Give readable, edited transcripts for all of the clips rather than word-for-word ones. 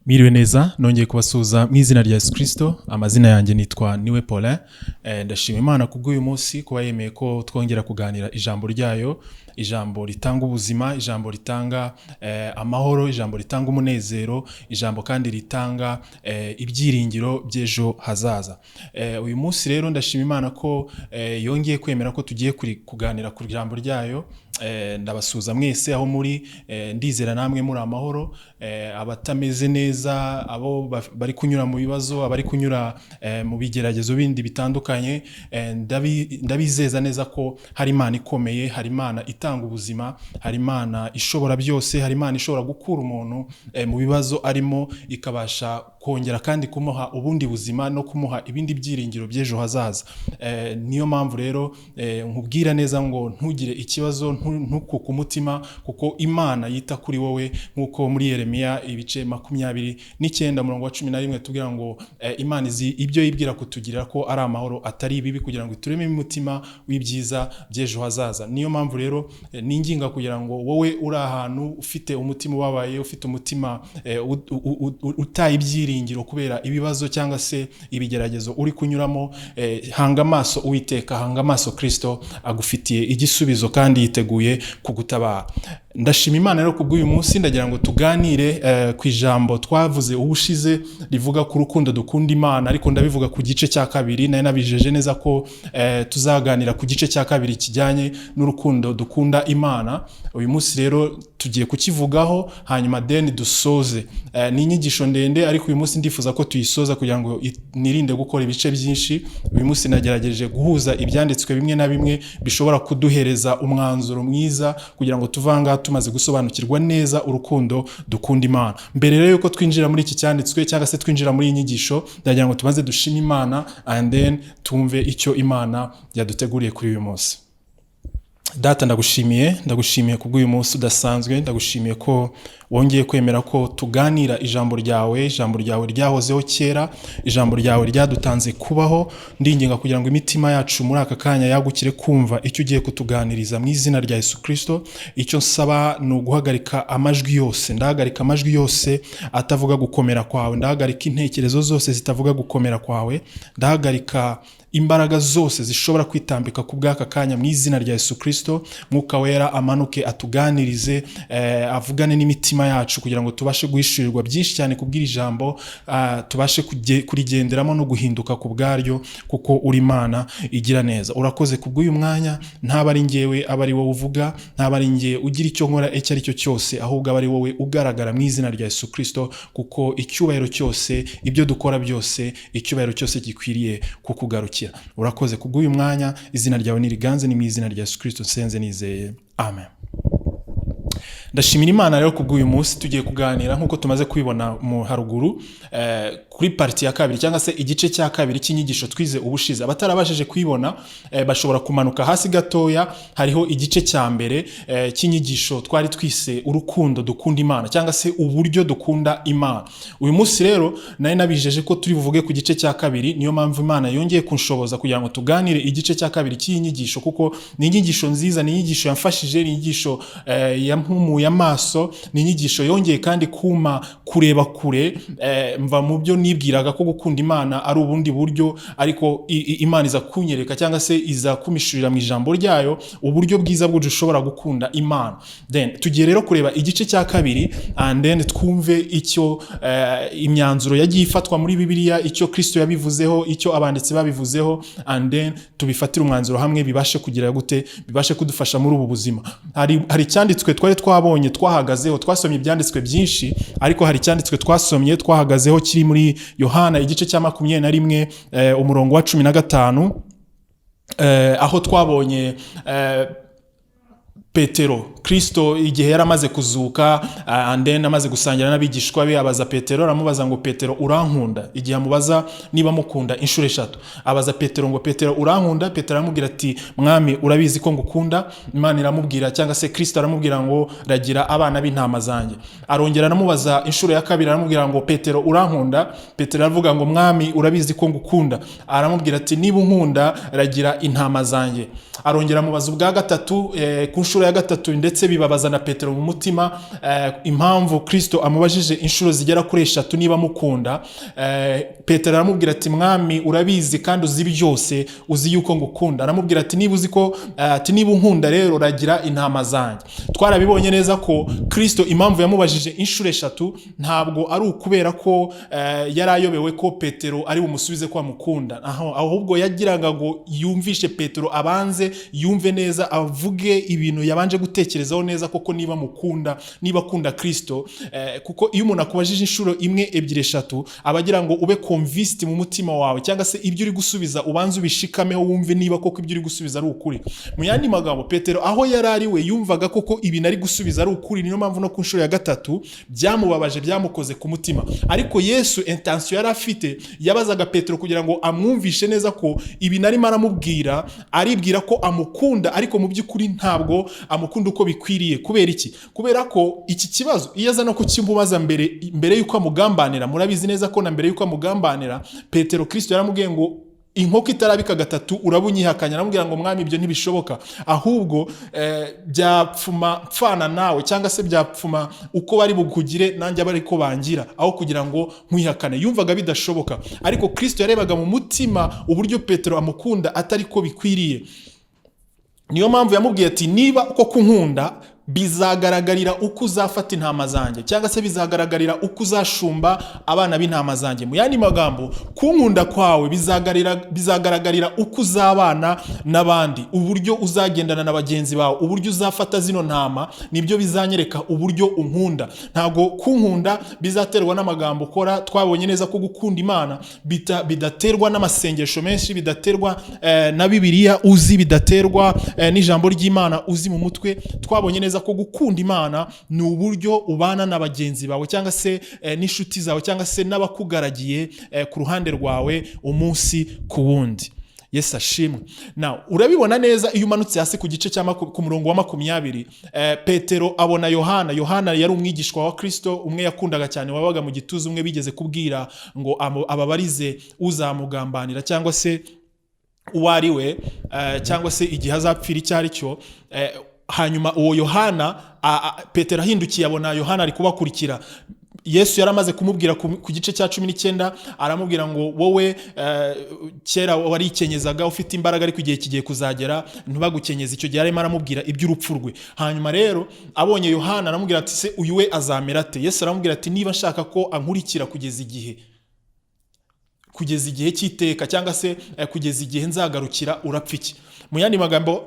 Miriwe neza nongeye kubasuhuza mu izina rya Yesu Kristo. Amazina yanjye nitwa Niwe Paulin. Ndashima Imana kubw'uyu munsi kuba yemeye ko twongera kuganira ijambo ryayo, ijambo ritanga ubuzima, ijambo ritanga amahoro, ijambo ritanga umunezero, ijambo kandi ritanga ibyiringiro by'ejo hazaza. Uyu munsi rero ndashima Imana ko yongeye kwemera ko tugiye kuganira ku ijambo ryayo. Ndabasuhuza mwese aho muri, ndizera namwe muri amahoro, abatameze neza, abo bari kunyura mu bibazo, abari kunyura mu bigeragezo bindi bitandukanye, ndabizeza neza ko hari Imana ikomeye, hari Imana itanga ubuzima, hari Imana ishobora byose, hari Imana ishobora gukura umuntu mu bibazo arimo ikabasha kongera kandi kumuha ubundi buzima no kumuha ibindi byiringiro by'ejo hazaza. Niyo mpamvu rero nkubwira neza ngo ntugire ikibazo, ntukuke umutima, kuko Imana yita kuri wowe, nk'uko muri Yeremiya ibice 29:11 tubwira ngo Imana izi ibyo yibwira kutugirira ko ari amahoro atari ibibi, kugira ngo itureme umutima w'ibyiza by'ejo hazaza. Niyo mpamvu rero ninginga kugira ngo wowe uri ahantu ufite umutima ubabaye, ufite umutima utaye ibyiringiro kubera ibibazo cyangwa se ibigeragezo uri kunyuramo, hanga amaso Uwiteka, hanga amaso Kristo, agufitiye igisubizo kandi yiteguye kugutabara. Ndashima Imana rero kubw'uyu munsi, ndagira ngo tuganire ku ijambo twavuze ubushize rivuga ku rukundo dukunda Imana, ariko ndabivuga ku gice cya kabiri. Naye nabijeje neza ko tuzaganira ku gice cya kabiri kijyanye n'urukundo dukunda Imana. Uyu munsi rero tugiye kukivugaho, hanyuma dusoze. Ni inyigisho ndende, ariko uyu munsi ndifuza ko tuyisoza kugira ngo nirinde gukora ibice byinshi. Uyu munsi nagerageje guhuza ibyanditswe bimwe na bimwe bishobora kuduhereza umwanzuro mwiza, kugira ngo tuvanga tumaze gusobanukirwa neza urukundo dukunda Imana. Mbere rero yuko twinjira muri iki cyanditswe cyangwa se twinjira muri iyi nyigisho, ndagira ngo tumaze dushime Imana and then tumve icyo Imana yaduteguriye kuri uyu munsi. Data, ndagushimiye kubw'uyu munsi udasanzwe. Ndagushimiye ko wongeye kwemera ko tuganira ijambo ryawe ryahozeho kera, ijambo ryawe ryadutanze kubaho. Ndinginga kugira ngo imitima yacu muri aka kanya yagukire kumva icyo ugiye kutuganiriza mu izina rya Yesu Kristo. Icyo nsaba ni uguhagarika amajwi yose, ndahagarika amajwi yose atavuga gukomera kwawe, ndahagarika intekerezo zose zitavuga gukomera kwawe, ndahagarika imbaraga zose zishobora kwitambika ku bw'aka kanya mu izina rya Yesu Kristo. Mwuka wera amanuke atuganirize, avugane n'imitima yacu kugira ngo tubashe guhishurirwa byinshi cyane kubw'iri jambo, tubashe kurigenderamo no guhinduka ku bwaryo, kuko uri Imana igira neza. Urakoze kubw'uyu mwanya, ntaba ari njyewe aba ari wowe uvuga, ntaba ari njye ugira icyo nkora icyo ari cyo cyose, ahubwo aba ari wowe ugaragara mu izina rya Yesu Kristo, kuko icyubahiro cyose, ibyo dukora byose, icyubahiro cyose gikwiriye kukugarukira. Urakoze kubw'uyu mwanya, izina ryawe niriganze, ni mu izina rya Yesu Kristo nsenze nizeye, amen. Ndashimira Imana rero kubw'uyu munsi tugiye kuganira, nk'uko tumaze kubibona mu haruguru, kuri parti ya kabiri cyangwa se igice cya kabiri cy'inyigisho twize ubushize. Abatarabashije kwibona bashobora kumanuka hasi gatoya, hariho igice cya mbere cy'inyigisho twari twise urukundo dukunda Imana cyangwa se uburyo dukunda Imana. Uyu munsi rero naye nabijeje ko turi buvuge ku gice cya kabiri, niyo mpamvu Imana yongeye kunshoboza kugira ngo tuganire igice cya kabiri cy'inyigisho, kuko ni inyigisho nziza, ni inyigisho yamfashije, ni inyigisho yampumuye amaso, ni inyigisho yongeye kandi kuma kureba kure, mva mu byo nibwiraga ko gukunda Imana ari ubundi buryo, ariko Imana iza kunyereka cyangwa se iza kumishurira mu ijambo ryayo uburyo bwiza bwo dushobora gukunda Imana. Then tugiye rero kureba igice cya kabiri, and then twumve icyo imyanzuro yagiye ifatwa muri Bibiliya, icyo Kristo yabivuzeho, icyo abanditsi babivuzeho, and then tubifatira umwanzuro hamwe, bibashe kugira gute, bibashe kudufasha muri ubu buzima. Hari cyanditswe twari twabonye twahagazeho, twasomye ibyanditswe byinshi, ariko hari cyanditswe twasomye twahagazeho kiri muri Yohana igice cya 21 umurongo wa 15, aho twabonye Petero, Kristo igihe yaramaze kuzuka, and then amaze gusangira n'abigishwa be, abaza Petero, aramubaza ngo Petero urankunda? Igihe amubaza niba mukunda inshuro 3, abaza Petero ngo Petero urankunda? Petero aramubwira ati mwami urabizi ko ngukunda. Imana iramubwira cyangwa se Kristo aramubwira ngo ragira abana b'intama zanjye. Arongera aramubaza inshuro ya kabiri, aramubwira ngo Petero urankunda? Petero aravuga ngo mwami urabizi ko ngukunda. Aramubwira ati niba unkunda ragira intama zanjye. Arongera amubaza ubwa gatatu ku nshuro inshuro ya gatatu ndetse bibabaza na Petero mu mutima impamvu Kristo amubajije inshuro zigera kuri 3 niba mukunda. Petero aramubwira ati mwami urabizi kandi uzi byose, uzi yuko ngukunda. Aramubwira ati niba uzi ko niba unkunda rero ragira intama zanjye. Twarabibonye neza ko Kristo impamvu yamubajije inshuro 3 ntabwo ari ukubera ko yari ayobewe ko Petero ari bumusubize ko amukunda, ahubwo yagiraga ngo yumvishe Petero abanze yumve neza, avuge ibintu yabanje gutekerezaho neza koko niba mukunda, niba akunda Kristo. Kuko iyo umuntu akubajije inshuro 1, 2, 3 abagira ngo ube convinced mu mutima wawe, cyangwa se ibyo uri gusubiza ubanze ubishikameho wumve niba koko ibyo uri gusubiza ari ukuri. Mu yandi magambo Petero aho yari ari we yumvaga koko ibintu ari gusubiza ari ukuri, niyo mpamvu no ku nshuro ya 3 byamubabaje, byamukoze ku mutima. Ariko Yesu intention yari afite, yabazaga Petero kugira ngo amwumvishe neza ko ibintu arimo aramubwira aribwira ko amukunda, ariko mu by'ukuri ntabwo amukunda uko bikwiriye. Kubera iki? Kubera ko iki kibazo iyo aza no kukimubaza mbere yuko amugambanira, murabizi neza ko na mbere yuko amugambanira Petero Kristo yaramubwiye ngo inkoko itarabika 3 urabunyihakanya. Aramubwira ngo mwami ibyo ntibishoboka, ahubwo byapfuma pfana nawe, cyangwa se byapfuma uko bari bukugire nanjye abari ko bangira, aho kugira ngo nkwihakane. Yumvaga bidashoboka, ariko Kristo yarebaga mu mutima uburyo Petero amukunda atari ko bikwiriye. Niyo mpamvu yamubwiye ati niba uko kunkunda bizagaragarira uko uzafata intama zanjye, cyangwa se bizagaragarira uko uzashumba abana b'intama zanjye. Mu yandi magambo kunkunda kwawe bizagaragarira uko uzabana n'abandi, uburyo uzagendana na bagenzi bawe, uburyo uzafata zino ntama nibyo bizanyereka uburyo unkunda. Ntago kunkunda bizaterwa n'amagambo ukora. Twabonye neza ko gukunda Imana bidaterwa n'amasengesho menshi, bidaterwa na Bibiliya uzi, bidaterwa n'ijambo ry'Imana uzi mu mutwe. Twabonye neza ko gukunda Imana ni uburyo ubana na bagenzi bawe, cyangwa se n'inshuti zawe, cyangwa se n'abakugaragiye ku ruhande rwawe umunsi ku wundi. Yesu ashimwe. Now urabibona neza iyo umanutse hasi ku gice ku murongo wa 20, Petero abona Yohana. Yohana yari umwigishwa wa Kristo, umwe yakundaga cyane, wabaga mu gituza, umwe bigeze kubwira ngo ababarize uzamugambanira, cyangwa se uwari we, cyangwa se igihe azapfira icyo ari cyo. Hanyuma uwo Yohana, Petero ahindukiye abona Yohana ari kubakurikira. Yesu yaramaze kumubwira ku gice cya 19, aramubwira ngo wowe kera warikenyezaga ufite imbaraga, ariko igihe kigiye kuzagera ntubagukenyeza. Icyo gihe arimo aramubwira iby'urupfu rwe. Hanyuma rero abonye Yohana aramubwira ati se uyu we azamera ate? Yesu aramubwira ati niba nshaka ko ankurikira kugeza igihe cy'iteka, cyangwa se kugeza igihe nzagarukira, urapfa iki? Mu yandi magambo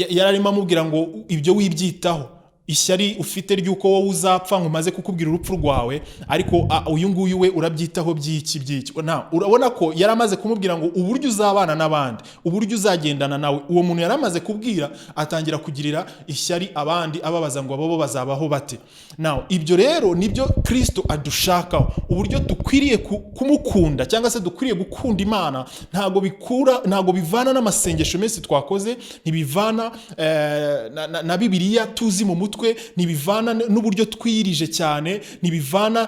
yararimo amubwira ngo ibyo wibyitaho, ishyari ufite ry'uko wowe uzapfa nkumaze kukubwira urupfu rwawe, ariko uyu nguyu we urabyitaho by'iki. Urabona ko yaramaze kumubwira ngo uburyo uzabana n'abandi, uburyo uzagendana nawe. Uwo muntu yaramaze kubwira, atangira kugirira ishyari abandi, ababaza ngo abo bazabaho bate. Now ibyo rero nibyo Kristo adushakaho, uburyo dukwiriye kumukunda, cyangwa se dukwiriye gukunda Imana. Ntago bivana n'amasengesho menshi twakoze, ntibivana na Bibiliya tuzi mu mutwe, ntibivana n'uburyo twirije cyane, ntibivana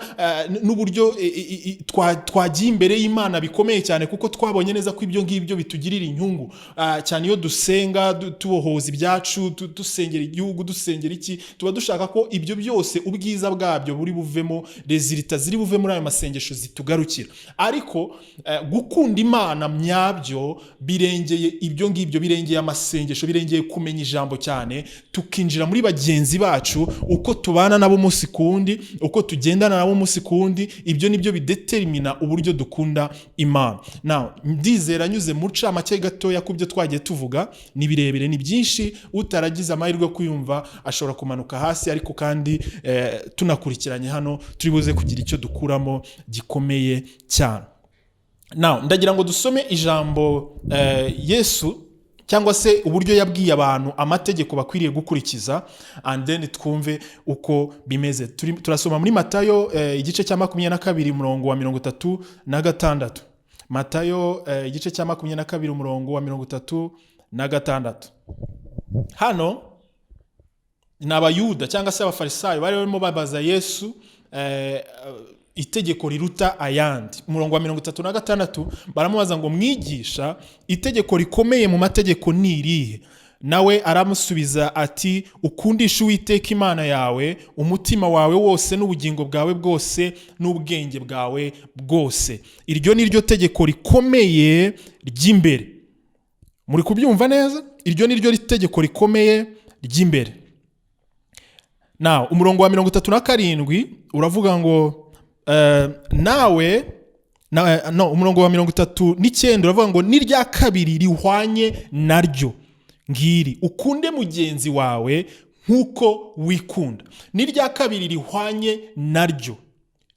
n'uburyo twagiye imbere y'Imana bikomeye cyane, kuko twabonye neza ko ibyo ngibyo bitugirira inyungu cyane. Iyo dusenga tubohoza ibyacu, dusengera igihugu, dusengera iki, tuba dushaka ko ibyo byose ubwiza bwabyo buri buvemo, resulta ziri buve muri ayo masengesho zitugarukira. Ariko gukunda Imana myabyo birengeye ibyo ngibyo, birengeye amasengesho, birengeye kumenya ijambo cyane, tukinjira muri bagenzi bacu, uko tubana nabo umunsi kundi, uko tugendana nabo umunsi kundi. Ibyo nibyo bidetermina uburyo dukunda Imana. Now ndizera nyuze mu camake gatoya kubyo twagiye tuvuga, ni birebire, ni byinshi. Utaragize amahirwe kuyumva ashobora kumanuka hasi, ariko kandi tunakurikiranye hano turi buze kugira icyo dukuramo gikomeye cyane. Now ndagira ngo dusome ijambo Yesu, cyangwa se uburyo yabwiye abantu amategeko bakwiriye gukurikiza, and then twumve uko bimeze. Turasoma muri Matayo igice cya 22 umurongo wa 36. Matayo igice cya 22 umurongo wa 36. Hano n'abayuda cyangwa se abafarisayo bari barimo babaza Yesu itegeko riruta ayandi. Umurongo wa 36 baramubaza ngo mwigisha, itegeko rikomeye mu mategeko ni irihe? nawe aramusubiza ati ukundishe Uwiteka Imana yawe umutima wawe wose n'ubugingo bwawe bwose n'ubwenge bwawe bwose. Iryo ni ryo tegeko rikomeye ry'imbere. Muri kubyumva neza? Iryo ni ryo tegeko rikomeye ry'imbere. Now umurongo wa 37 uravuga ngo umurongo wa 39 uravuga ngo n'irya kabiri rihwanye naryo ngiri, ukunde mugenzi wawe nk'uko wikunda. N'irya kabiri rihwanye naryo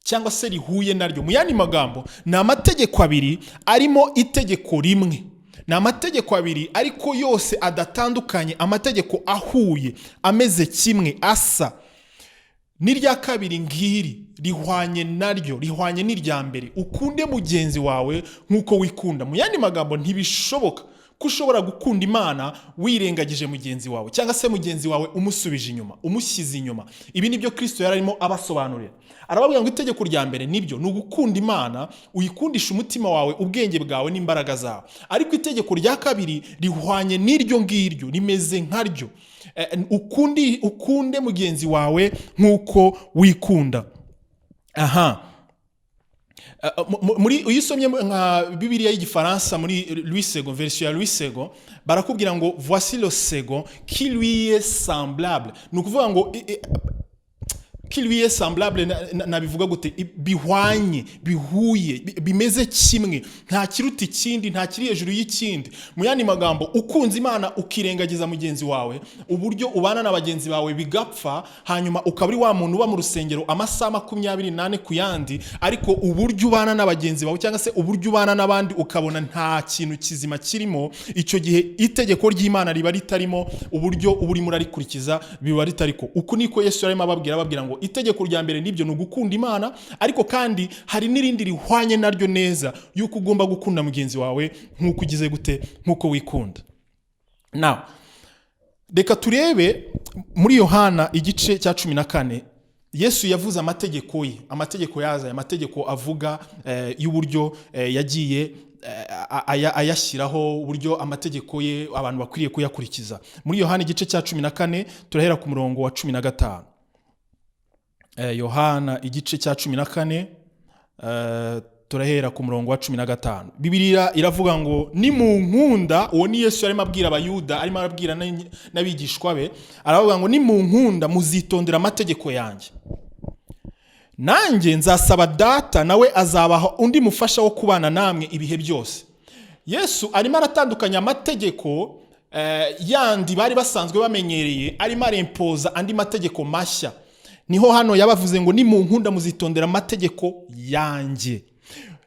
cyangwa se rihuye naryo. Mu yandi magambo ni amategeko abiri arimo itegeko rimwe. Ni amategeko abiri ariko yose adatandukanye, amategeko ahuye, ameze kimwe, asa. N'irya kabiri ngiri rihwanye naryo, rihwanye n'irya mbere, ukunde mugenzi wawe nk'uko wikunda. Mu yandi magambo ntibishoboka ko ushobora gukunda Imana wirengagije mugenzi wawe, cyangwa se mugenzi wawe umusubije inyuma, umushyize inyuma. Ibi nibyo Kristo yararimo abasobanurira. Arababwira ngo itegeko rya mbere nibyo ni ugukunda Imana, uyikundisha umutima wawe, ubwenge bwawe n'imbaraga zawe. Ariko itegeko rya kabiri rihwanye n'iryo ngiryo, rimeze nkaryo. Ukunde mugenzi wawe nk'uko wikunda. Muri uyisomye nka Bibiliya y'Igifaransa muri Louis II, version ya Louis II, barakubwira ngo voici le second qui lui est semblable. Ni ukuvuga ngo qui lui est semblable, nabivuga gute, bihwanye, bihuye, bimeze kimwe, nta kiruta ikindi, nta kiri hejuru y'ikindi. Mu yandi magambo, ukunze Imana ukirengagiza mugenzi wawe, uburyo ubana na bagenzi bawe bigapfa, hanyuma ukaba uri wa muntu uba mu rusengero amasaha 28 ku yandi, ariko uburyo ubana na bagenzi bawe cyangwa se uburyo ubana n'abandi ukabona nta kintu kizima kirimo, icyo gihe itegeko ry'Imana riba ritarimo, uburyo uburi murarikurikiza biba ritariko. Uko niko Yesu yarimo ababwira ngo itegeko rya mbere nibyo ni ugukunda Imana, ariko kandi hari n'irindi rihwanye naryo neza, yuko ugomba gukunda mugenzi wawe nk'uko ugize gute, nk'uko wikunda. Now reka turebe muri Yohana igice cya 14. Yesu yavuze amategeko ye, amategeko yaza, amategeko avuga y'uburyo yagiye ayashyiraho, uburyo amategeko ye abantu bakwiriye kuyakurikiza. Muri Yohana igice cya 14 turahera ku murongo wa 15. Yohana igice cya 14 turahera ku murongo wa 15. Bibiliya iravuga ngo ni mu nkunda, uwo ni Yesu arimo abwira abayuda, arimo arabwira n'abigishwa be, aravuga ngo ni mu nkunda muzitondera amategeko yanjye, nanjye nzasaba Data nawe azabaha undi mufasha wo kubana namwe ibihe byose. Yesu arimo aratandukanya amategeko yandi bari basanzwe bamenyereye, arimo arempoza andi mategeko mashya. Niho hano yabavuze ngo ni mu nkunda muzitondera amategeko yanjye,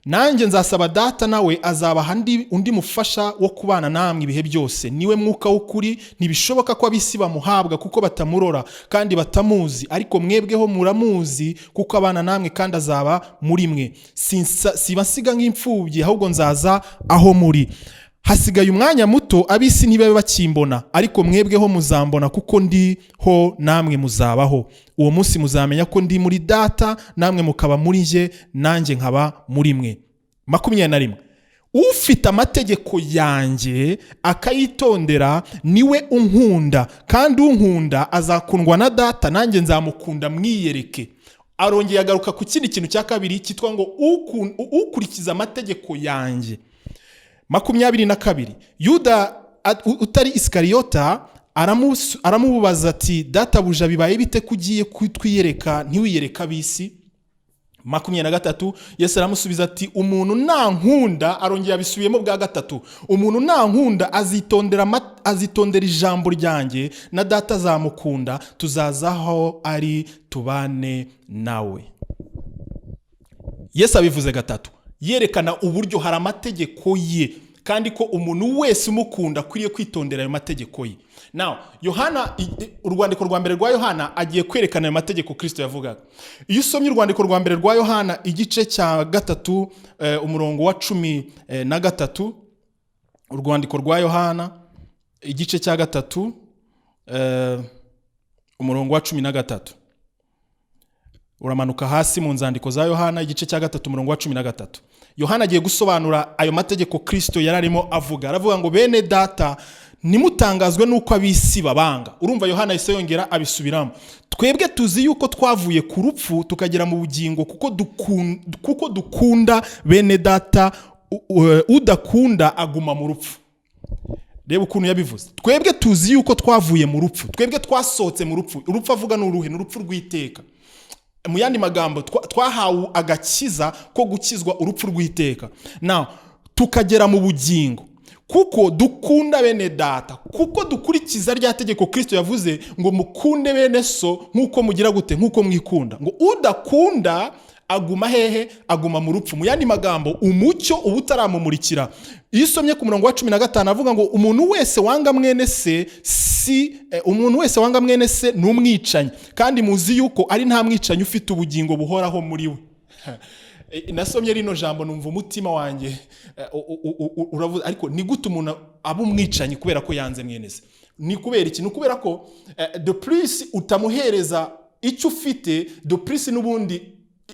nanjye nzasaba Data nawe azabaha undi mufasha wo kubana namwe ibihe byose, niwe Mwuka w'ukuri. Ntibishoboka ko ab'isi bamuhabwa kuko batamurora kandi batamuzi, ariko mwebweho muramuzi kuko abana namwe kandi azaba muri mwe. Sibasiga nk'imfubyi, ahubwo nzaza aho muri. Hasigaye umwanya muto, ab'isi ntibabe bakimbona, ariko mwebweho muzambona kuko ndiho namwe muzabaho. Uwo munsi muzamenya ko ndi muri Data namwe mukaba muri nje, nanjye nkaba muri mwe. 21. Ufite amategeko yanjye akayitondera niwe unkunda, kandi unkunda azakundwa na Data, nanjye nzamukunda mwiyereke. Arongeye agaruka ku kindi kintu cya kabiri cyitwa ngo ukurikiza amategeko yanjye. 22. Yuda utari Iskariyota aramubaza ati Databuja bibaye bite kugiye kwitwiyereka ntiwiyereka ab'isi? 23. Yesu aramusubiza ati umuntu nankunda, arongera abisubiyemo bwa gatatu, umuntu nankunda azitondera ijambo ryanjye, na Data azamukunda, tuzazaho ari tubane nawe. Yesu abivuze gatatu, yerekana uburyo hari amategeko ye, kandi ko umuntu wese umukunda akwiriye kwitondera ayo mategeko ye. Now Yohana, urwandiko rwa mbere rwa Yohana agiye kwerekana ayo mategeko Kristo yavugaga. Iyo usomye urwandiko rwa mbere rwa Yohana igice cya 3 umurongo wa 13, urwandiko rwa Yohana igice cya 3 umurongo wa 13, uramanuka hasi mu nzandiko za Yohana igice cya 3 umurongo wa 13. Yohana agiye gusobanura ayo mategeko Kristo yararimo avuga. Aravuga ngo bene Data, nimutangazwe nuko ab'isi babanga. Urumva Yohana yahise yongera abisubiramo. Twebwe tuzi yuko twavuye ku rupfu tukagera mu bugingo kuko dukunda bene data, udakunda aguma mu rupfu. Reba ukuntu yabivuze. Twebwe tuzi yuko twavuye mu rupfu, twebwe twasohotse mu rupfu. Urupfu avuga n'uruhe? N'urupfu rw'iteka. Mu yandi magambo twahawe agakiza ko gukizwa urupfu rw'iteka. Now tukagera mu bugingo kuko dukunda bene data, kuko dukurikiza rya tegeko Kristo yavuze ngo mukunde bene so nkuko mugira gute, nkuko mwikunda. Ngo udakunda aguma hehe? Aguma mu rupfu. Mu yandi magambo umucyo uba utaramumurikira. Iyo usomye ku murongo wa 15 avuga ngo umuntu wese wanga mwene se ni umwicanyi, kandi muzi yuko ari nta mwicanyi ufite ubugingo buhoraho muri we. Nasomye rino jambo numva umutima wanjye uravuze, ariko ni gute umuntu aba umwicanyi kubera ko yanze mwene se? Ni kubera iki? Ni kubera ko de plus utamuhereza icyo ufite, de plus n'ubundi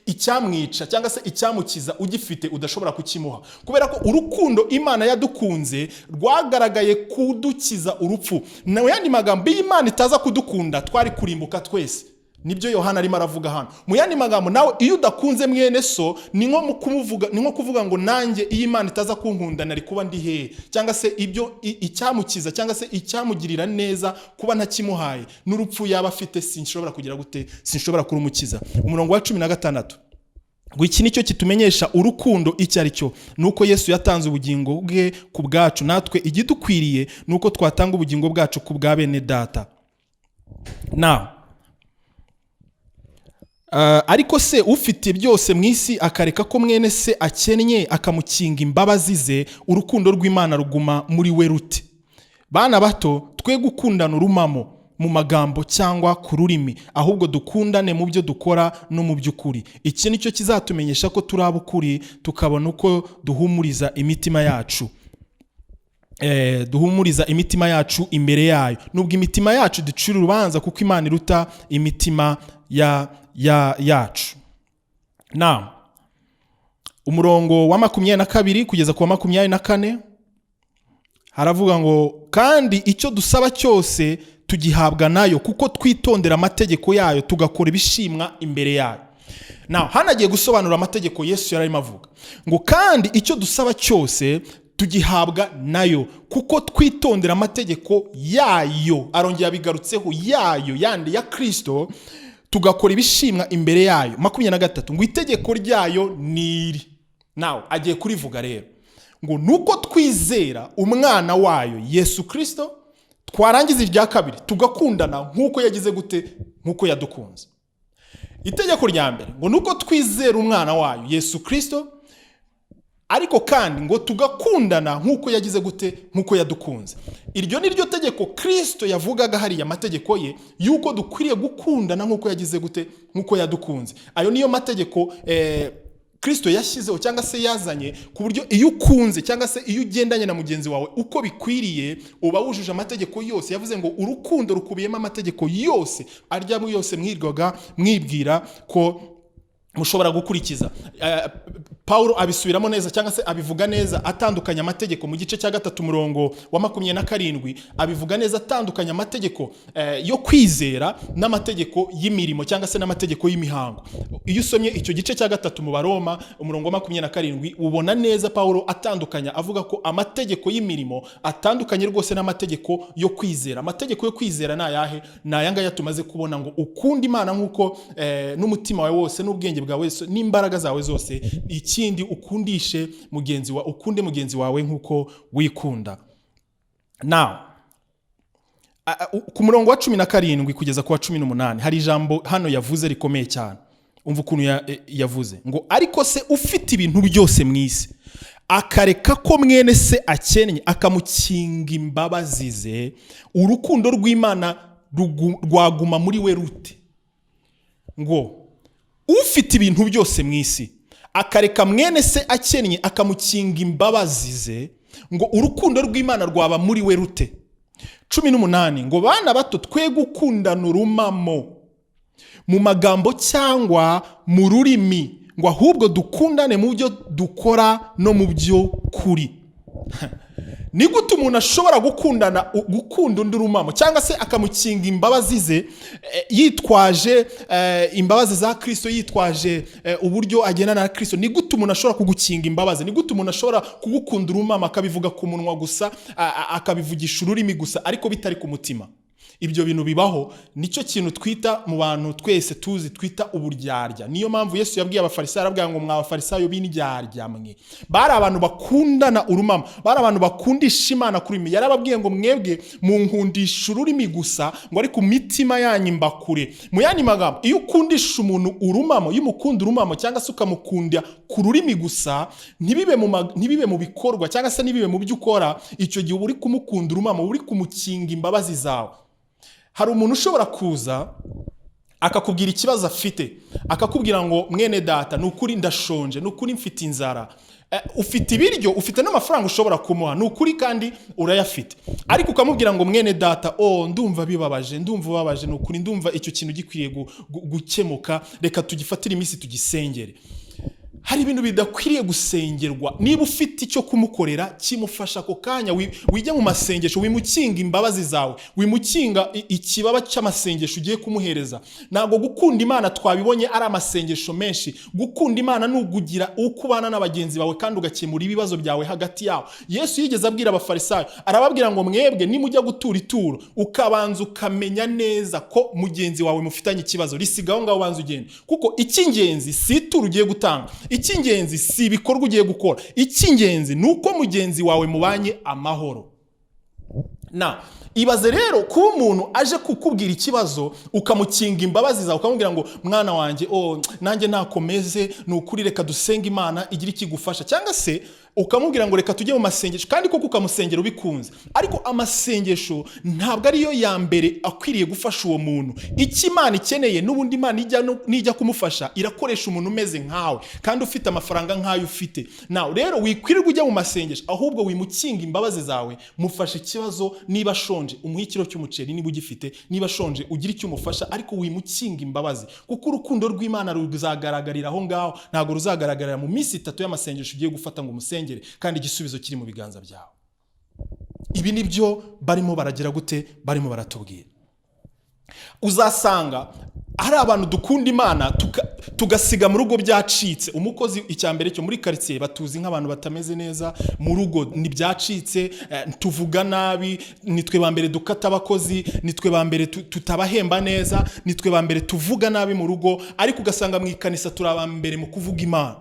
icyamwica cyangwa se icyamukiza ugifite udashobora kukimuha. Kubera ko urukundo Imana yadukunze rwagaragaye kudukiza urupfu. Na yandi magambo Imana itaza kudukunda twari kurimbuka twese. Nibyo Yohana arimo aravuga hano. Mu yandi magambo nawe iyo udakunze mwene so ni nko kuvuga ngo nanjye iyo Imana itaza kunkunda nari kuba ndi hehe, cyangwa se ibyo icyamukiza cyangwa se icyamugirira neza kuba ntakimuhaye n'urupfu yaba afite sinshobora kugira gute, sinshobora kurumukiza. Umurongo wa 16 ngo iki nicyo kitumenyesha urukundo icyo ari cyo, nuko Yesu yatanze ubugingo bwe ku bwacu, natwe igidukwiriye nuko twatanga ubugingo bwacu ku bwa bene data. Now ariko se ufite byose mu isi akareka ko mwene se akennye akamukinga imbabazi ze, urukundo rw'Imana ruguma muri we rute? Bana bato, twe gukundana urumamo mu magambo cyangwa ku rurimi, ahubwo dukundane mu byo dukora no mu by'ukuri. Iki nicyo kizatumenyesha ko turi ab'ukuri, tukabona uko duhumuriza imitima yacu. Duhumuriza imitima yacu imbere yayo, nubwo imitima yacu ducira urubanza kuko Imana iruta imitima yacu. Na umurongo wa 22 kugeza ku wa 24 haravuga ngo kandi icyo dusaba cyose tugihabwa nayo kuko twitondera amategeko yayo tugakora ibishimwa imbere yayo. Now hanagiye gusobanura amategeko Yesu yarimo avuga ngo kandi icyo dusaba cyose tugihabwa nayo kuko twitondera amategeko yayo. Arongera bigarutseho yayo yandi ya Kristo, tugakora ibishimwa imbere yayo. 23 ngo itegeko ryayo niri. Now agiye kurivuga rero ngo nuko twizera umwana wayo Yesu Kristo, twarangiza irya kabiri tugakundana nkuko yagize gute, nkuko yadukunze. Itegeko rya mbere ngo nuko twizera umwana wayo Yesu Kristo, ariko kandi ngo tugakundana nkuko yagize gute, nkuko yadukunze. Iryo ni ryo tegeko Kristo yavugaga hariya amategeko ye yuko dukwiriye gukundana nkuko yagize gute, nkuko yadukunze. Ayo niyo mategeko Kristo yashyizeho cyangwa se yazanye ku buryo iyo ukunze cyangwa se iyo ugendanye na mugenzi wawe uko bikwiriye uba wujuje amategeko yose. Yavuze ngo urukundo rukubiyemo amategeko yose, aryamwe yose mwirwaga mwibwira ko mushobora gukurikiza. Paulo abisubiramo neza cyangwa se abivuga neza atandukanya amategeko mu gice cya 3 murongo wa 27, abivuga neza atandukanya amategeko yo kwizera n'amategeko y'imirimo cyangwa se n'amategeko y'imihango. Iyo usomye icyo gice cya 3 mu Baroma umurongo wa 27 ubona neza Paulo atandukanya, avuga ko amategeko y'imirimo atandukanye rwose n'amategeko yo kwizera. Amategeko yo kwizera na yahe? Na yanga yatumaze kubona ngo ukunda Imana nkuko n'umutima wawe wose n'ubwenge bwawe wese n'imbaraga zawe zose, ikindi ukundishe mugenzi wawe, ukunde mugenzi wawe nkuko wikunda. Now ku murongo wa 17 kugeza ku wa 18 hari ijambo hano yavuze rikomeye cyane. Umva ukuntu yavuze ngo ariko se ufite ibintu byose mu isi akareka ko mwene se akennye akamukinga imbabazi ze, urukundo rw'Imana rwaguma muri we rute? Ngo ufite ibintu byose mu isi akareka mwene se akennye akamukinga imbabazi ze, ngo urukundo rw'Imana rwaba muri we rute? 18 ngo bana bato twe gukundana urumamo mu magambo cyangwa mu rurimi, ngo ahubwo dukundane mu byo dukora no mu byo kuri. ni gute umuntu ashobora gukunda undi urumamo cyangwa se akamukinga imbabazi ze yitwaje imbabazi za Kristo, yitwaje uburyo agendana na Kristo? Ni gute umuntu ashobora kugukinga imbabazi? Ni gute umuntu ashobora kugukunda urumamo akabivuga ku munwa gusa, akabivugisha ururimi gusa, ariko bitari ku mutima? Ibyo bintu bibaho. Nicyo kintu twita mu bantu twese tuzi, twita uburyarya. Niyo mpamvu Yesu yabwiye abafarisayo, arabwira ngo mwa bafarisayo b'indyarya mwe, bari abantu bakundana urumamo, bari abantu bakundisha Imana kuri mwe. Yarababwiye ngo mwebwe munkundisha ururimi gusa, ngo ariko mitima yanyu mbakure. Mu yandi magambo, iyo ukundisha umuntu urumamo, iyo umukunda urumamo cyangwa se ukamukunda ku rurimi gusa, ntibibe mu bikorwa cyangwa se ntibibe mu byo ukora, icyo gihe uri kumukunda urumamo, uri kumukinga imbabazi zawe. Hari umuntu ushobora kuza akakubwira ikibazo afite, akakubwira ngo mwene data, nukuri ndashonje, nukuri mfite inzara, ufite ibiryo, ufite n'amafaranga ushobora kumuha, nukuri kandi urayafite, ariko ukamubwira ngo mwene data, ndumva bibabaje, ndumva ubabaje, nukuri ndumva icyo kintu gikwiriye gukemuka, reka tugifatire iminsi tugisengere. Hari ibintu bidakwiriye gusengerwa. Niba ufite icyo kumukorera, kimufasha ako kanya, wijya mu masengesho, wimukinga imbabazi zawe, wimukinga ikibaba cy'amasengesho ugiye kumuhereza. Ntabwo gukunda Imana twabibonye ari amasengesho menshi. Gukunda Imana ni ugugira ukubana n'abagenzi bawe kandi ugakemura ibibazo byawe hagati yabo. Yesu yigeze abwira abafarisayo, arababwira ngo mwebwe nimujya gutura ituro, ukabanza ukamenya neza ko mugenzi wawe mufitanye ikibazo, risigaho ngaho banza ugende, kuko icy'ingenzi si ituro ugiye gutanga, icy'ingenzi si ibikorwa ugiye gukora, icy'ingenzi ni uko mugenzi wawe mubanye amahoro. Ibaze rero kuba umuntu aje kukubwira ikibazo ukamukinga imbabazi zawe, ukamubwira ngo mwana wanjye, nanjye nakomeze, ni ukuri reka dusenga Imana igira ikigufasha, cyangwa se ukamubwira ngo reka tujye mu masengesho, kandi koko ukamusengera ubikunze. Ariko amasengesho ntabwo ariyo ya mbere akwiriye gufasha uwo muntu. Icyo Imana ikeneye, n'ubundi Imana nijya kumufasha irakoresha umuntu umeze nkawe kandi ufite amafaranga nk'ayo ufite. Rero wikwirirwa ujya mu masengesho, ahubwo wimukinga imbabazi zawe, mufashe ikibazo. Niba ashonje umuhe ikiro cy'umuceri niba ugifite, niba ashonje ugira icyo umufasha, ariko wimukinga imbabazi, kuko urukundo rw'Imana ruzagaragarira aho ngaho, ntabwo ruzagaragarira mu minsi 3 y'amasengesho ugiye gufata ngo umusenge kandi igisubizo kiri mu biganza byawe. Ibi nibyo barimo baragira gute, barimo baratubwira. Uzasanga hari abantu dukunda Imana tugasiga mu rugo byacitse. Umukozi icyambere cyo muri quartier batuzi nk'abantu batameze neza, mu rugo ni byacitse, tuvuga nabi, nitwe bambere dukata abakozi, nitwe bambere tutabahemba neza, nitwe bambere tuvuga nabi mu rugo, ariko ugasanga mu ikanisa turabambere mu kuvuga Imana.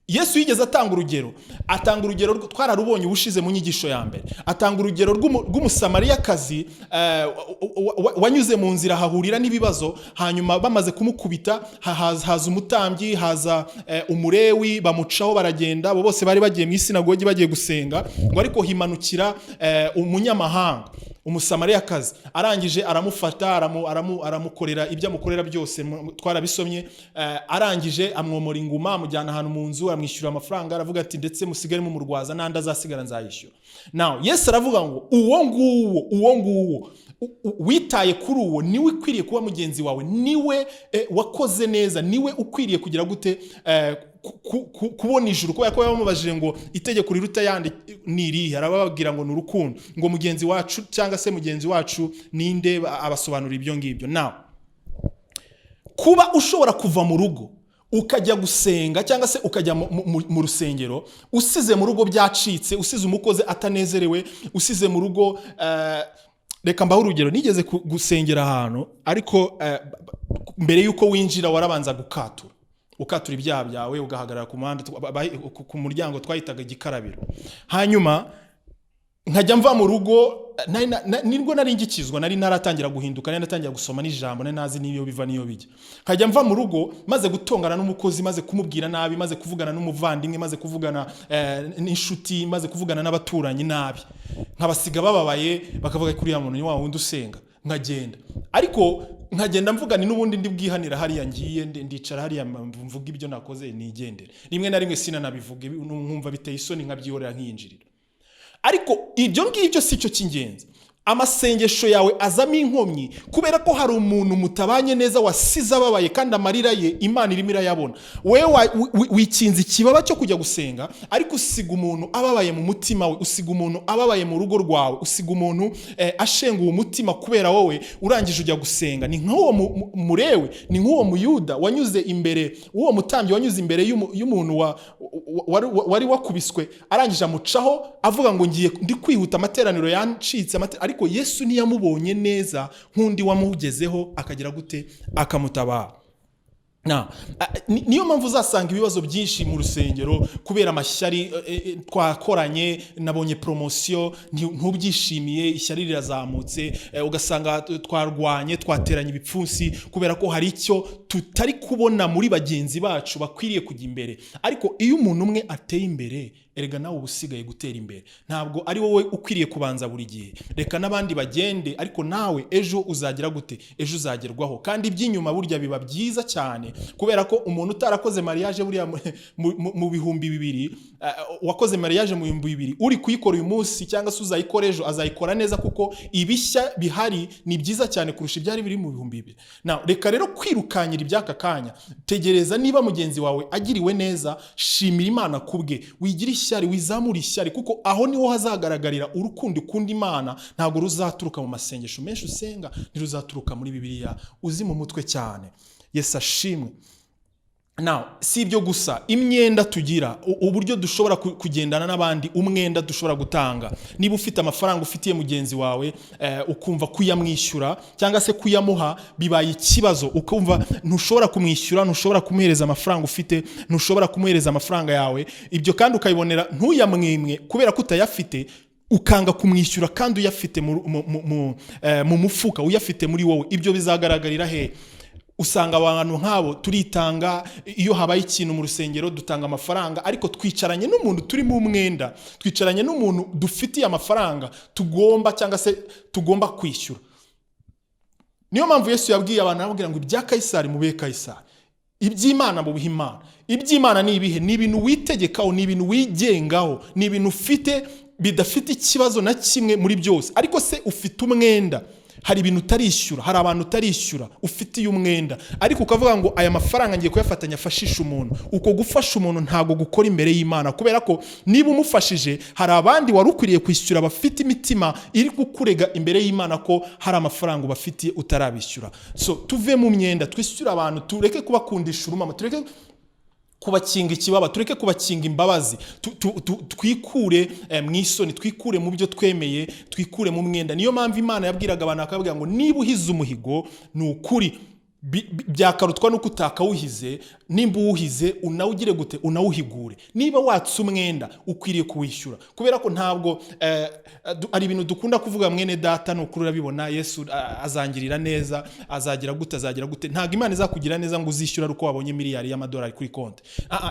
Yesu yigeze atanga urugero twararubonye ubushize mu nyigisho ya mbere. Atanga urugero rw'umusamariyakazi wanyuze mu nzira hahurira n'ibibazo, hanyuma bamaze kumukubita haza umutambyi, haza umurewi, bamucaho baragenda. Abo bose bari bagiye mu isinagogi bagiye gusenga, ngo ariko himanukira umunyamahanga, umusamariyakazi. Arangije aramufata, aramukorera ibyo amukorera byose, twarabisomye. Arangije amwomora inguma, amujyana ahantu mu nzu, amwishyura amafaranga, aravuga ati ndetse musigaremo umurwaza, nandi azasigara nzayishyura. Yesu aravuga ngo uwo nguwo witaye kuri uwo niwe ukwiriye kuba mugenzi wawe, niwe wakoze neza, niwe ukwiriye kugira gute kubona ijuru. Kubera ko bamubajije ngo itegeko riruta yandi ni irihe, arababwira ngo ni urukundo, ngo mugenzi wacu cyangwa se mugenzi wacu ninde, abasobanura ibyo ngibyo. Kuba ushobora kuva mu rugo ukajya gusenga cyangwa se ukajya mu rusengero usize mu rugo byacitse, usize umukozi atanezerewe, usize mu rugo. Reka mbaho urugero, nigeze gusengera ahantu, ariko mbere yuko winjira warabanza ukatura ibyaha byawe, ugahagarara ku muhanda, ku muryango twahitaga igikarabiro. Hanyuma nkajya mva mu rugo, nirwo nari ngikizwa, nari naratangira guhinduka, nari natangira gusoma n'ijambo, nari nazi niyo biva niyo bijya. Nkajya mva mu rugo maze gutongana n'umukozi, maze kumubwira nabi, maze kuvugana n'umuvandimwe, maze kuvugana n'inshuti, maze kuvugana n'abaturanyi nabi, nkabasiga bababaye, bakavuga kuri ya muntu ni wa wundi usenga. Nkagenda, ariko nkagenda mvuga ni n'ubundi ndi bwihanira hariya, ngiye ndicara hariya mvuga ibyo nakoze nigendera. Rimwe na rimwe sinanabivuge, nkumva biteye isoni, nkabyihorera nkiyinjirira. Ariko ibyo ngibyo si cyo cy'ingenzi. amasengesho yawe azamo inkomyi kubera ko hari umuntu mutabanye neza wasize ababaye kandi amarira ye Imana irimo irayabona. Wewe wikinze ikibaba cyo kujya gusenga, ariko usiga umuntu ababaye mu mutima we, usiga umuntu ababaye mu rugo rwawe, usiga umuntu ashenguye umutima kubera wowe urangije ujya gusenga. Ni nk'uwo murewe, ni nk'uwo muyuda wanyuze imbere, uwo mutambyi wanyuze imbere y'umuntu wari wakubiswe, arangije amucaho avuga ngo ngiye ndi kwihuta, amateraniro yancitse, ariko Yesu ntiyamubonye neza nk'undi wamugezeho akagira gute, akamutabara. Niyo mpamvu uzasanga ibibazo byinshi mu rusengero kubera amashyari. Twakoranye, nabonye promotion, ntubyishimiye, ishyari rirazamutse, ugasanga twarwanye, twateranye ibipfunsi kubera ko hari icyo tutari kubona muri bagenzi bacu bakwiriye kujya imbere. Ariko iyo umuntu umwe ateye imbere, erega nawe ubusigaye gutera imbere. Ntabwo ari wowe ukwiriye kubanza buri gihe, reka n'abandi bagende, ariko nawe ejo uzagira gute, ejo uzagerwaho. Kandi iby'inyuma burya biba byiza cyane, kubera ko umuntu utarakoze mariage buriya mu bihumbi 2000, wakoze mariage mu bihumbi 2000, uri kuyikora uyu munsi cyangwa se uzayikora ejo, azayikora neza, kuko ibishya bihari ni byiza cyane kurusha ibyari biri mu bihumbi 2000. Reka rero kwirukanyira iby'aka kanya, tegereza niba mugenzi wawe agiriwe neza, shimira Imana kubwe, wigira ishyari, wizamura ishyari, kuko aho niho hazagaragarira urukundo ukunda Imana. Ntabwo ruzaturuka mu masengesho menshi usenga, ntiruzaturuka muri Bibiliya uzi mu mutwe cyane. Yesu ashimwe. Si ibyo gusa, imyenda tugira, uburyo dushobora kugendana n'abandi, umwenda dushobora gutanga. Niba ufite amafaranga ufitiye mugenzi wawe, ukumva kuyamwishyura cyangwa se kuyamuha bibaye ikibazo, ukumva ntushobora kumwishyura, ntushobora kumuhereza amafaranga ufite, ntushobora kumuhereza amafaranga yawe, ibyo kandi ukabibonera ntuyamwimwe kubera ko utayafite, ukanga kumwishyura kandi uyafite mu mufuka, uyafite muri wowe. Ibyo bizagaragarira he? Usanga abantu nk'abo turitanga, iyo habaye ikintu mu rusengero dutanga amafaranga, ariko twicaranye n'umuntu turi mu mwenda, twicaranye n'umuntu dufitiye amafaranga tugomba cyangwa se tugomba kwishyura. Niyo mpamvu Yesu yabwiye abantu, arababwira ngo ibya Kayisari mube Kayisari, iby'Imana mubihe Imana. Iby'Imana ni ibihe? Ni ibintu witegekaho, ni ibintu wigengaho, ni ibintu ufite bidafite ikibazo na kimwe muri byose. Ariko se ufite umwenda, hari ibintu utarishyura, hari abantu utarishyura, ufitiye umwenda, ariko ukavuga ngo aya mafaranga ngiye kuyafatanya afashisha umuntu. Uko gufasha umuntu ntago gukora imbere y'Imana, kubera ko niba umufashije, hari abandi wari ukwiriye kwishyura bafite imitima iri kukurega imbere y'Imana ko hari amafaranga ubafitiye utarabishyura. So tuve mu myenda, twishyura abantu, tureke kubakundisha urumama, tureke kubakinga ikibaba, tureke kubakinga imbabazi, twikure mu isoni, twikure mu byo twemeye, twikure mu mwenda. Niyo mpamvu Imana yabwiraga abantu akabwira ngo niba uhize umuhigo, ni ukuri byakarutwa nuko utakawuhize, nimba uwuhize unawugire gute, unawuhigure. Niba watse umwenda ukwiriye kuwishyura, kubera ko ntabwo ari ibintu dukunda kuvuga mwene data, n'ukuri urabibona, Yesu azangirira neza, azagira gute. Ntabwo Imana izakugira neza ngo uzishyura uko wabonye miliyari y'amadolari kuri konti.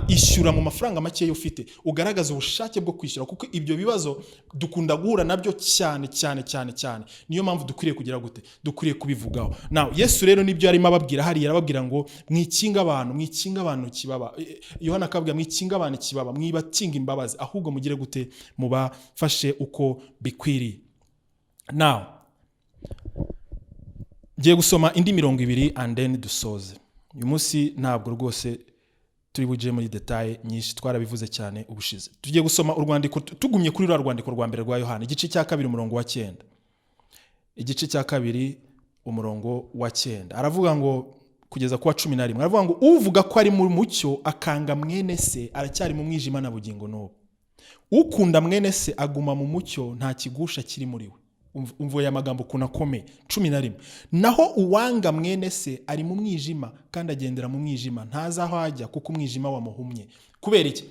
Ishyura mu mafaranga make ufite, ugaragaza ubushake bwo kwishyura, kuko ibyo bibazo dukunda guhura nabyo cyane. Niyo mpamvu dukwiriye kugira gute, dukwiriye kubivugaho. Yesu rero nibyo yarimo ababwira hariya, arababwira ngo mwikinga abantu kibaba. Yohana akabwira mwikinga abantu kibaba, mwibakinga imbabazi, ahubwo mugire gute, mubafashe uko bikwiriye. Ngiye gusoma indi 20 and then dusoze. Uyu munsi ntabwo rwose turi buje muri detail nyinshi, twarabivuze cyane ubushize. Tugiye gusoma urwandiko, tugumye kuri rwandiko rwa mbere rwa Yohana, igice cya 2 umurongo wa 9. Igice cya 2 umurongo wa 9 aravuga ngo kugeza kuwa 11, aravuga ngo uvuga ko ari mu mucyo akanga mwene se aracyari mu mwijima na bugingo n'ubu. Ukunda mwene se aguma mu mucyo, nta kigusha kiri muri we. Umvuye amagambo kunakome 11. Naho uwanga mwene se ari mu mwijima kandi agendera mu mwijima, ntazaho ajya kuko umwijima wamuhumye. Kubera iki?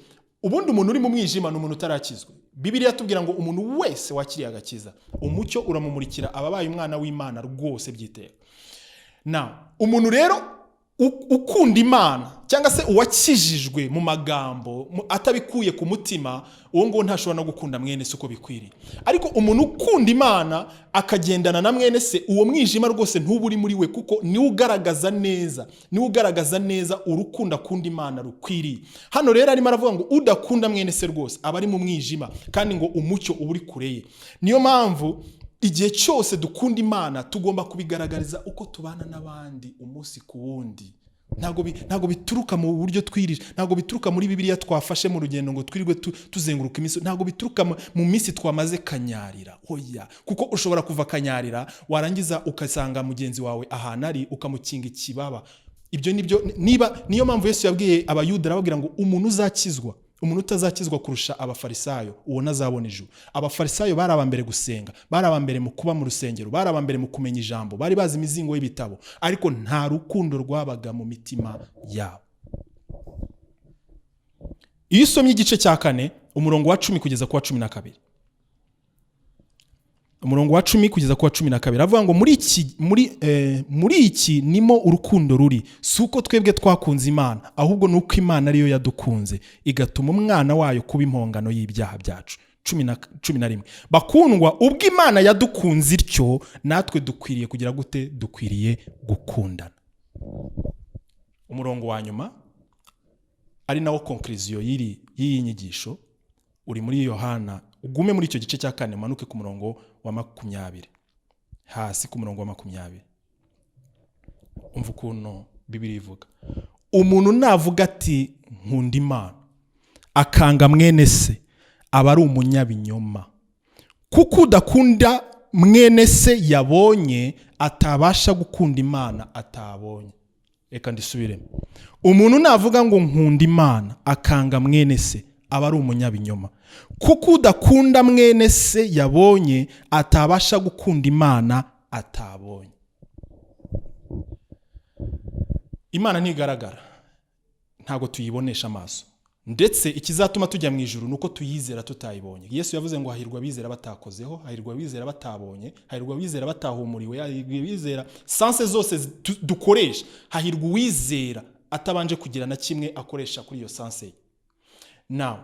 Ubundi umuntu uri mu mwijima n'umuntu utarakizwe. Bibiliya tubwira ngo umuntu wese wakiriye agakiza, umucyo uramumurikira, ababaye umwana w'Imana rwose byiteka. Umuntu rero ukunda Imana cyangwa se uwakijijwe mu magambo atabikuye ku mutima, uwo ngo ntashobora no gukunda mwene se uko bikwiriye. Ariko umuntu ukunda Imana akagendana na mwene se, uwo mwijima rwose ntuburi muri we, kuko niwe ugaragaza neza urukundo akunda Imana rukwiriye. Hano rero arimo aravuga ngo udakunda mwene se rwose aba ari mu mwijima, kandi ngo umucyo uba uri kure ye. Niyo mpamvu igihe cyose dukunda Imana tugomba kubigaragariza uko tubana n'abandi umunsi ku wundi. Ntago bituruka mu buryo twirije, ntago bituruka muri Bibiliya twafashe mu rugendo ngo twirirwe tuzenguruka iminsi, ntago bituruka mu minsi twamaze kanyarira. Oya, kuko ushobora kuva kanyarira warangiza ukasanga mugenzi wawe ahantu ari ukamukinga ikibaba. Ibyo niyo mpamvu Yesu yabwiye abayuda arababwira ngo umuntu utazakizwa kurusha abafarisayo uwo ntazabona ijuru. Abafarisayo bari abambere gusenga, bari abambere mu kuba mu rusengero, bari abambere mu kumenya ijambo, bari bazi imizingo y'ibitabo, ariko nta rukundo rwabaga mu mitima yabo. Iyo usomye igice cya 4 umurongo wa 10 kugeza ku wa 12, umurongo wa 10 kugeza ku wa 12 avuga ngo muri iki nimo urukundo ruri, si uko twebwe twakunze Imana, ahubwo nuko Imana ariyo yadukunze igatuma umwana wayo kuba impongano y'ibyaha byacu. 11 bakundwa, ubwo Imana yadukunze ityo natwe dukwiriye kugira gute? Dukwiriye gukundana. Umurongo wa nyuma ari nawo conclusion y'iyi nyigisho uri muri Yohana. Ugume muri icyo gice cya 4 manuke ku murongo wa 20, hasi ku murongo wa 20. Umva ukuntu Bibiliya ivuga: umuntu navuga ati nkunda Imana akanga mwene se aba ari umunyabinyoma, kuko udakunda mwene se yabonye atabasha gukunda Imana atabonye. Reka ndisubiremo: umuntu navuga ngo nkunda Imana akanga mwene se aba ari umunyabinyoma, kuko udakunda mwene se yabonye atabasha gukunda Imana atabonye. Imana ntigaragara, ntago tuyibonesha amaso, ndetse ikizatuma tujya mu ijuru nuko tuyizera tutayibonye. Yesu yavuze ngo hahirwa abizera batakozeho, hahirwa abizera batabonye, hahirwa abizera batahumuriwe, hahirwa abizera sanse zose dukoresha, hahirwa uwizera atabanje kugira na kimwe akoresha kuri iyo sanse. Now,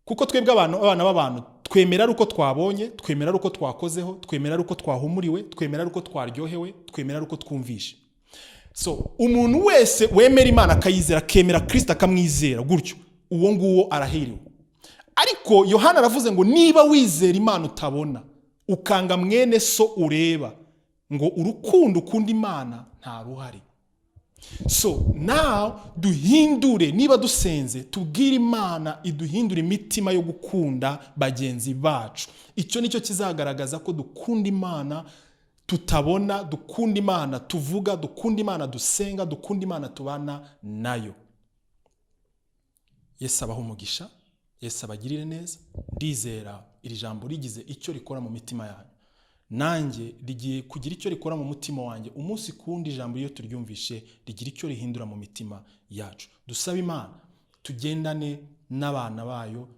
kuko twebwe abana b'abantu twemera ari uko twabonye, twemera ari uko twakozeho, twemera ari uko twahumuriwe, twemera ari uko twaryohewe, twemera ari uko twumvishe. So umuntu wese wemera Imana akayizera, akemera Kristo akamwizera gutyo, uwo nguwo arahiriwe. Ariko Yohana aravuze ngo niba wizera Imana utabona, ukanga mwene so ureba, ngo urukundo ukunda Imana nta ruhari. So now duhindure, niba dusenze tubwire Imana iduhindure imitima yo gukunda bagenzi bacu. Icyo nicyo kizagaragaza ko dukunda Imana tutabona, dukunda Imana tuvuga, dukunda Imana dusenga, dukunda Imana tubana nayo. Yesu abaho umugisha, Yesu abagirire neza. Ndizera iri jambo rigize icyo rikora mu mitima yanyu, nanjye rigiye kugira icyo rikora mu mutima wanjye. Umunsi kundi ijambo iyo turyumvishe rigira icyo rihindura mu mitima yacu. Dusaba Imana tugendane n'abana bayo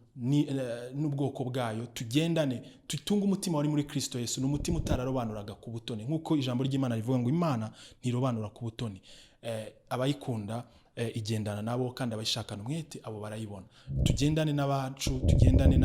n'ubwoko bwayo, tugendane tutunge umutima wari muri Kristo Yesu, n'umutima utararobanuraga ku butoni, nkuko ijambo ry'Imana rivuga ngo Imana ntirobanura ku butoni. Abayikunda igendana nabo, kandi abayishakana umwete abo barayibona. Tugendane n'abacu, tugendane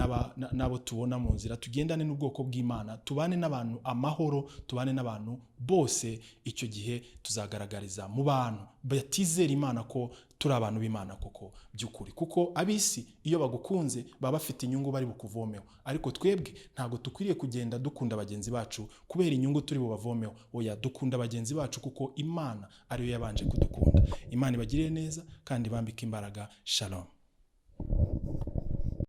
nabo tubona mu nzira, tugendane n'ubwoko bw'Imana, tubane n'abantu amahoro, tubane n'abantu bose. Icyo gihe tuzagaragariza mu bantu batizera Imana ko turi abantu b'Imana koko by'ukuri, kuko abisi iyo bagukunze baba bafite inyungu bari bukuvomeho. Ariko twebwe ntago tukwiriye kugenda dukunda bagenzi bacu kubera inyungu turi bubavomeho. Oya, dukunda bagenzi bacu kuko Imana ariyo yabanje kudukunda. Imana ibagirire neza kandi bambike imbaraga. Shalom.